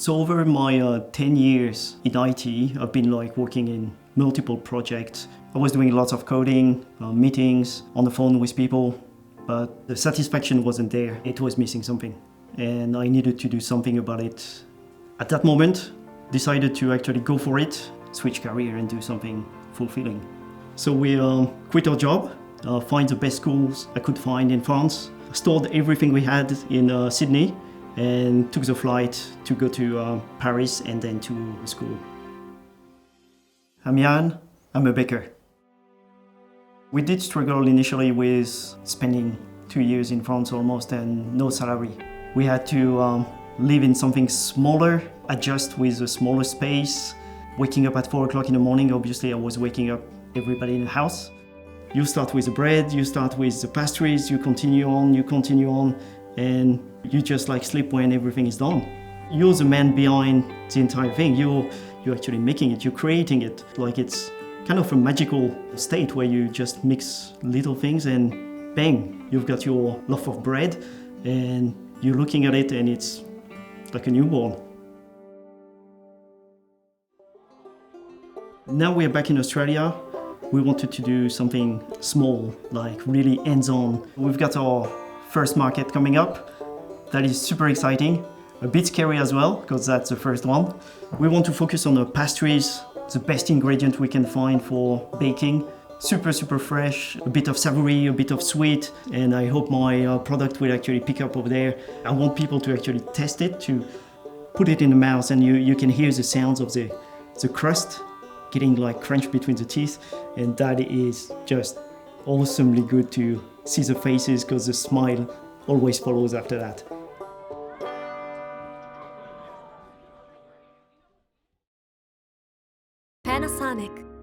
So over my 10 years in IT, I've been working in multiple projects. I was doing lots of coding, meetings, on the phone with people, but the satisfaction wasn't there. It was missing something, and I needed to do something about it. At that moment, decided to actually go for it, switch career and do something fulfilling. So we quit our job, find the best schools I could find in France, stored everything we had in Sydney, and took the flight to go to Paris and then to school. I'm Yann, I'm a baker. We did struggle initially with spending 2 years in France almost and no salary. We had to live in something smaller, adjust with a smaller space, waking up at 4 o'clock in the morning. Obviously I was waking up everybody in the house. You start with the bread, you start with the pastries, you continue on, and you just sleep when everything is done. You're the man behind the entire thing. You're actually making it, you're creating it. It's kind of a magical state where you just mix little things and bang, you've got your loaf of bread and you're looking at it and it's like a newborn. Now we're back in Australia. We wanted to do something small, really hands-on. We've got our first market coming up. That is super exciting. A bit scary as well, because that's the first one. We want to focus on the pastries, the best ingredient we can find for baking. Super fresh, a bit of savory, a bit of sweet, and I hope my product will actually pick up over there. I want people to actually test it, to put it in the mouth, and you can hear the sounds of the crust getting crunch between the teeth, and that is just awesomely good to see the faces, because the smile always follows after that. Panasonic.